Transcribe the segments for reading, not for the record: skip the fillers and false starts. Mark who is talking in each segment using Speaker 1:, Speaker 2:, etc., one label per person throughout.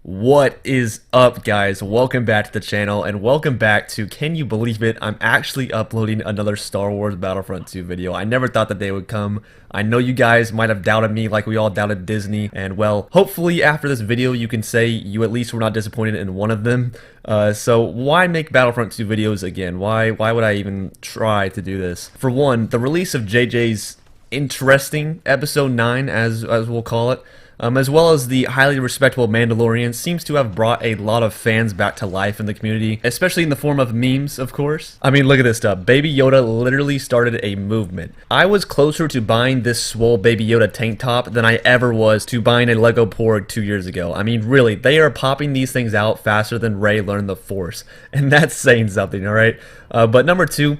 Speaker 1: What is up, guys? Welcome back to the channel and welcome back to, can you believe it, I'm actually uploading another Star Wars Battlefront 2 video. I never thought that day would come. I know you guys might have doubted me like we all doubted Disney, and well, hopefully after this video you can say you at least were not disappointed in one of them. So why make Battlefront 2 videos again? Why would I even try to do this? For one, the release of JJ's interesting episode 9, as we'll call it, as well as the highly respectable Mandalorian, seems to have brought a lot of fans back to life in the community, especially in the form of memes, of course. I mean, look at this stuff. Baby Yoda literally started a movement. I was closer to buying this swole Baby Yoda tank top than I ever was to buying a Lego Porg 2 years ago. I mean, really, they are popping these things out faster than Rey learned the Force, and that's saying something, alright? But number two,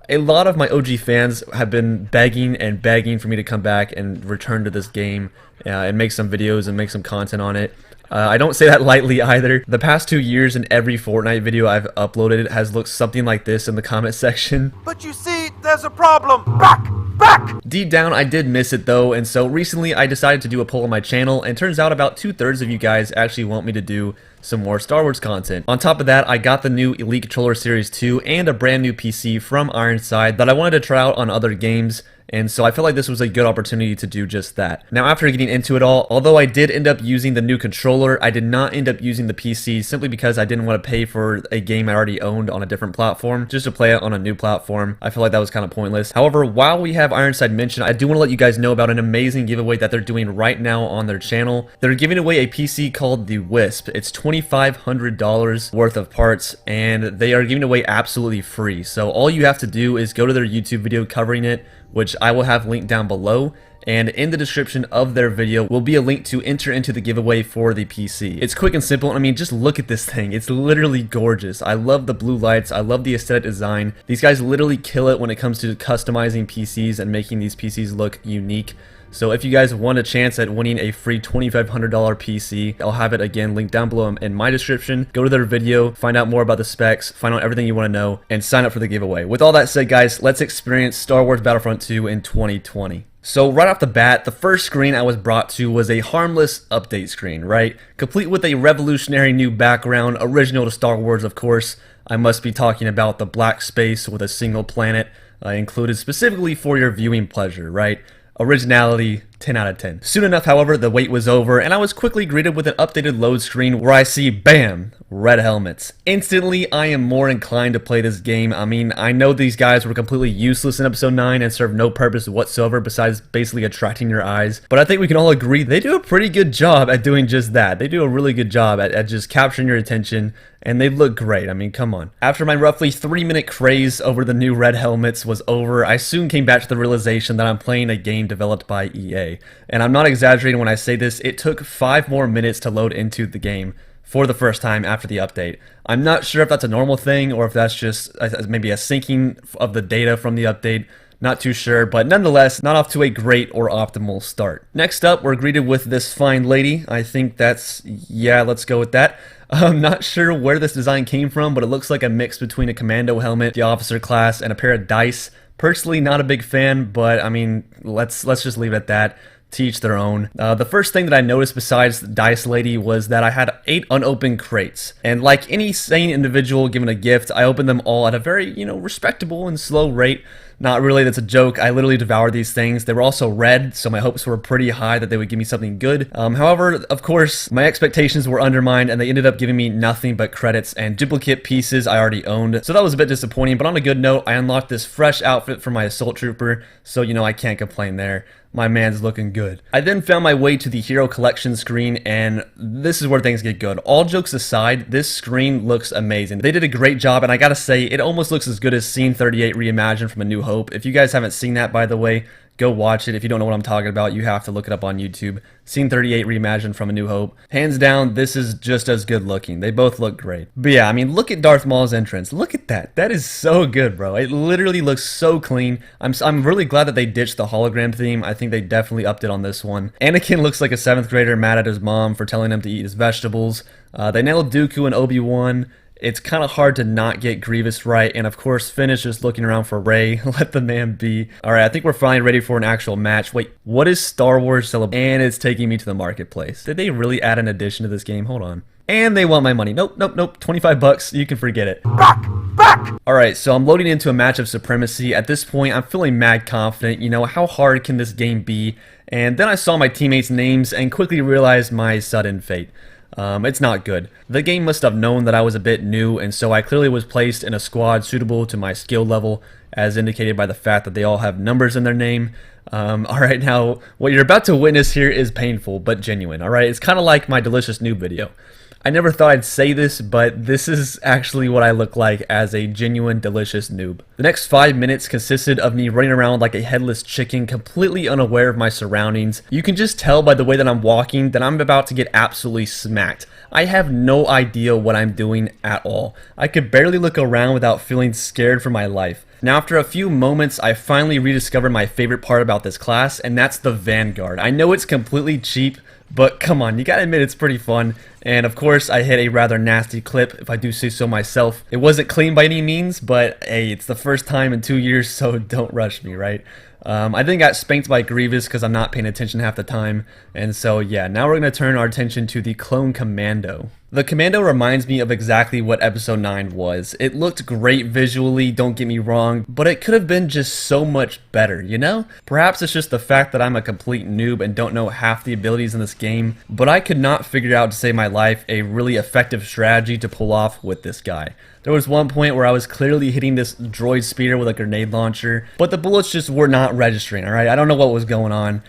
Speaker 1: a lot of my OG fans have been begging and begging for me to come back and return to this game and make some videos and make some content on it. I don't say that lightly either. The past 2 years and every Fortnite video I've uploaded has looked something like this in the comment section.
Speaker 2: But you see, there's a problem. Back!
Speaker 1: Deep down, I did miss it though, and so recently I decided to do a poll on my channel, and turns out about 2/3 of you guys actually want me to do some more Star Wars content. On top of that, I got the new Elite Controller Series 2 and a brand new PC from Ironside that I wanted to try out on other games, and so I felt like this was a good opportunity to do just that. Now, after getting into it all, although I did end up using the new controller, I did not end up using the PC simply because I didn't want to pay for a game I already owned on a different platform just to play it on a new platform. I feel like that was kind of pointless. However, while we have Ironside mentioned, I do want to let you guys know about an amazing giveaway that they're doing right now on their channel. They're giving away a PC called the Wisp. It's $2,500 worth of parts, and they are giving away absolutely free. So all you have to do is go to their YouTube video covering it, which I will have linked down below, and in the description of their video will be a link to enter into the giveaway for the PC. It's quick and simple, and I mean, just look at this thing. It's literally gorgeous. I love the blue lights. I love the aesthetic design. These guys literally kill it when it comes to customizing PCs and making these PCs look unique. So if you guys want a chance at winning a free $2,500 PC, I'll have it again linked down below in my description. Go to their video, find out more about the specs, find out everything you want to know, and sign up for the giveaway. With all that said, guys, let's experience Star Wars Battlefront 2 in 2020. So right off the bat, the first screen I was brought to was a harmless update screen, right? Complete with a revolutionary new background, original to Star Wars, of course. I must be talking about the black space with a single planet included specifically for your viewing pleasure, right? Originality, 10 out of 10. Soon enough, however, the wait was over, and I was quickly greeted with an updated load screen where I see, bam, red helmets. Instantly, I am more inclined to play this game. I mean, I know these guys were completely useless in episode 9 and served no purpose whatsoever besides basically attracting your eyes, but I think we can all agree they do a pretty good job at doing just that. They do a really good job at just capturing your attention, and they look great. I mean, come on. After my roughly 3-minute craze over the new red helmets was over, I soon came back to the realization that I'm playing a game developed by EA. And I'm not exaggerating when I say this, it took 5 more minutes to load into the game for the first time after the update. I'm not sure if that's a normal thing or if that's just maybe a syncing of the data from the update. Not too sure, but nonetheless, not off to a great or optimal start. Next up, we're greeted with this fine lady. I think that's, yeah, let's go with that. I'm not sure where this design came from, but it looks like a mix between a commando helmet, the officer class, and a pair of dice. Personally, not a big fan, but I mean, let's just leave it at that. To each their own. The first thing that I noticed besides the Dice Lady was that I had 8 unopened crates. And like any sane individual given a gift, I opened them all at a very, respectable and slow rate. Not really, that's a joke. I literally devoured these things. They were also red, so my hopes were pretty high that they would give me something good. However, of course, my expectations were undermined and they ended up giving me nothing but credits and duplicate pieces I already owned. So that was a bit disappointing, but on a good note, I unlocked this fresh outfit for my Assault Trooper, so I can't complain there. My man's looking good. I then found my way to the Hero Collection screen, and this is where things get good. All jokes aside, this screen looks amazing. They did a great job, and I gotta say, it almost looks as good as Scene 38 Reimagined from A New Hope. If you guys haven't seen that, by the way, go watch it. If you don't know what I'm talking about, you have to look it up on YouTube. Scene 38 Reimagined from A New Hope. Hands down, this is just as good looking. They both look great. But yeah, I mean, look at Darth Maul's entrance. Look at that. That is so good, bro. It literally looks so clean. I'm really glad that they ditched the hologram theme. I think they definitely upped it on this one. Anakin looks like a 7th grader mad at his mom for telling him to eat his vegetables. They nailed Dooku and Obi-Wan. It's kind of hard to not get Grievous right, and of course Finn is just looking around for Rey. Let the man be. Alright, I think we're finally ready for an actual match. Wait, what is Star Wars Celebration? And it's taking me to the marketplace. Did they really add an addition to this game? Hold on. and they want my money. Nope, nope, nope, 25 bucks, you can forget it.
Speaker 2: Back! Back!
Speaker 1: Alright, so I'm loading into a match of Supremacy. At this point, I'm feeling mad confident. You know, how hard can this game be? And then I saw my teammates' names and quickly realized my sudden fate. It's not good. The game must have known that I was a bit new, and so I clearly was placed in a squad suitable to my skill level, as indicated by the fact that they all have numbers in their name. Alright, now, what you're about to witness here is painful, but genuine, alright? It's kind of like my Delicious Noob video. I never thought I'd say this, but this is actually what I look like as a genuine delicious noob. The next 5 minutes consisted of me running around like a headless chicken, completely unaware of my surroundings. You can just tell by the way that I'm walking that I'm about to get absolutely smacked. I have no idea what I'm doing at all. I could barely look around without feeling scared for my life. Now, after a few moments, I finally rediscovered my favorite part about this class, and that's the Vanguard. I know it's completely cheap, but come on, you gotta admit it's pretty fun. And of course, I hit a rather nasty clip, if I do say so myself. It wasn't clean by any means, but hey, it's the first time in 2 years, so don't rush me, right? I then got spanked by Grievous because I'm not paying attention half the time. And so yeah, now we're going to turn our attention to the Clone Commando. The Commando reminds me of exactly what Episode 9 was. It looked great visually, don't get me wrong, but it could have been just so much better, you know? Perhaps it's just the fact that I'm a complete noob and don't know half the abilities in this game, but I could not figure out, to save my life, a really effective strategy to pull off with this guy. There was one point where I was clearly hitting this droid speeder with a grenade launcher, but the bullets just were not registering, alright? I don't know what was going on.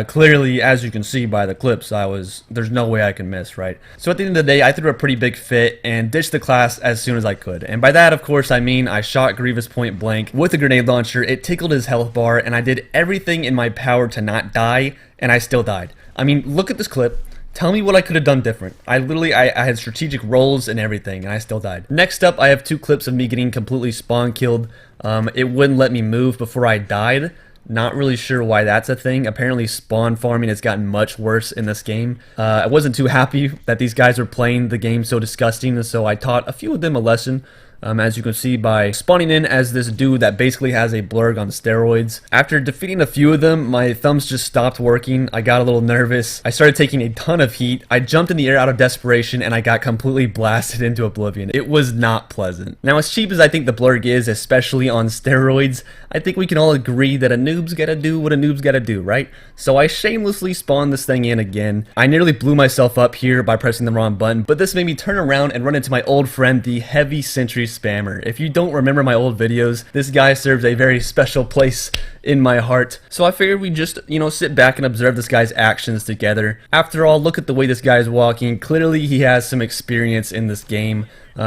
Speaker 1: Clearly, as you can see by the clips, there's no way I can miss, right? So at the end of the day, I threw a pretty big fit and ditched the class as soon as I could. And by that, of course, I mean I shot Grievous point blank with a grenade launcher. It tickled his health bar, and I did everything in my power to not die, and I still died. I mean, look at this clip. Tell me what I could have done different. I had strategic rolls and everything, and I still died. Next up, I have 2 clips of me getting completely spawn killed. It wouldn't let me move before I died. Not really sure why that's a thing. Apparently spawn farming has gotten much worse in this game. I wasn't too happy that these guys were playing the game so disgusting, and so I taught a few of them a lesson. As you can see by spawning in as this dude that basically has a blurg on steroids. After defeating a few of them, my thumbs just stopped working. I got a little nervous. I started taking a ton of heat. I jumped in the air out of desperation, and I got completely blasted into oblivion. It was not pleasant. Now, as cheap as I think the blurg is, especially on steroids, I think we can all agree that a noob's gotta do what a noob's gotta do, right? So I shamelessly spawned this thing in again. I nearly blew myself up here by pressing the wrong button, but this made me turn around and run into my old friend, the Heavy Sentry Spammer. If you don't remember my old videos, this guy serves a very special place in my heart. So I figured we'd just, sit back and observe this guy's actions together. After all, look at the way this guy's walking. Clearly he has some experience in this game.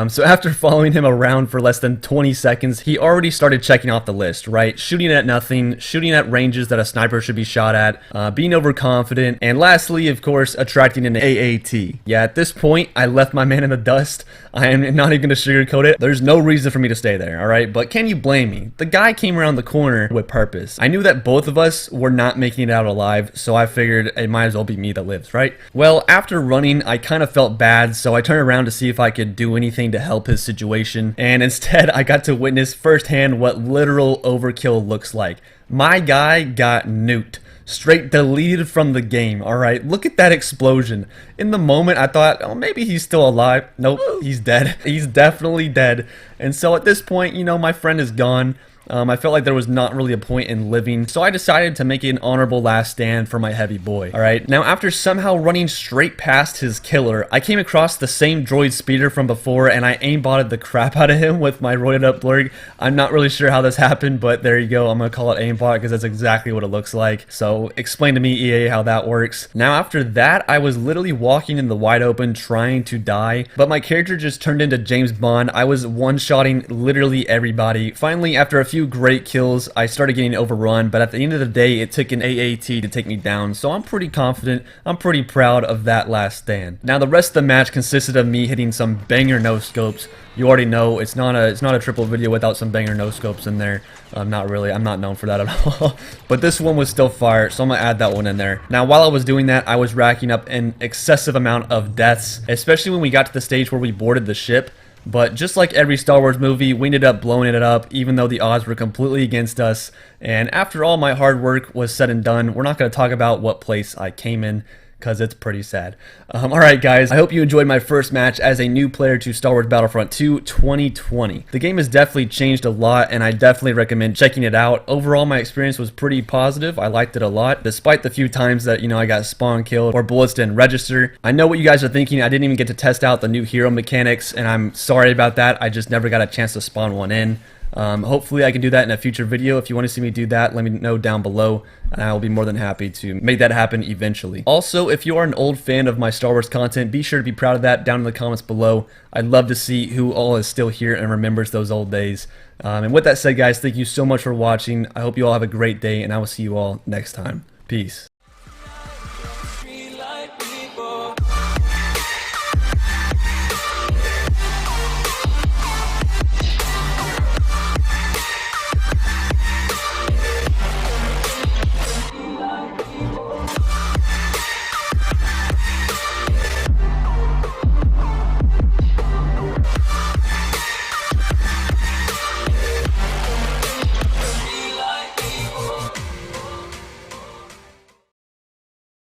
Speaker 1: So after following him around for less than 20 seconds, he already started checking off the list, right? Shooting at nothing, shooting at ranges that a sniper should be shot at, being overconfident, and lastly, of course, attracting an AAT. Yeah, at this point, I left my man in the dust. I am not even going to sugarcoat it. There's no reason for me to stay there, alright? But can you blame me? The guy came around the corner with purpose. I knew that both of us were not making it out alive, so I figured it might as well be me that lives, right? Well, after running, I kind of felt bad, so I turned around to see if I could do anything to help his situation, and instead I got to witness firsthand what literal overkill looks like. My guy got nuked. Straight deleted from the game, alright? Look at that explosion. In the moment, I thought, oh, maybe he's still alive. Nope, he's dead. He's definitely dead. And so at this point, my friend is gone. I felt like there was not really a point in living, so I decided to make an honorable last stand for my heavy boy. Alright, now after somehow running straight past his killer, I came across the same droid speeder from before, and I aimbotted the crap out of him with my roided up blurg. I'm not really sure how this happened, but there you go. I'm gonna call it aimbot because that's exactly what it looks like. So explain to me, EA, how that works. Now after that, I was literally walking in the wide open trying to die, but my character just turned into James Bond. I was one-shotting literally everybody. Finally, after a few great kills, I started getting overrun, but at the end of the day, it took an AAT to take me down, so I'm pretty confident. I'm pretty proud of that last stand. Now, the rest of the match consisted of me hitting some banger no-scopes. You already know it's not a triple video without some banger no-scopes in there. Not really. I'm not known for that at all. But this one was still fire, so I'm gonna add that one in there. Now, while I was doing that, I was racking up an excessive amount of deaths, especially when we got to the stage where we boarded the ship. But just like every Star Wars movie, we ended up blowing it up, even though the odds were completely against us. And after all my hard work was said and done, we're not going to talk about what place I came in, because it's pretty sad. Alright guys, I hope you enjoyed my first match as a new player to Star Wars Battlefront 2 2020. The game has definitely changed a lot, and I definitely recommend checking it out. Overall, my experience was pretty positive. I liked it a lot, despite the few times that, I got spawn killed or bullets didn't register. I know what you guys are thinking. I didn't even get to test out the new hero mechanics, and I'm sorry about that. I just never got a chance to spawn one in. Hopefully I can do that in a future video. If you want to see me do that, let me know down below, and I will be more than happy to make that happen eventually. Also, if you are an old fan of my Star Wars content, be sure to be proud of that down in the comments below. I'd love to see who all is still here and remembers those old days. And with that said, guys, thank you so much for watching. I hope you all have a great day, and I will see you all next time. Peace.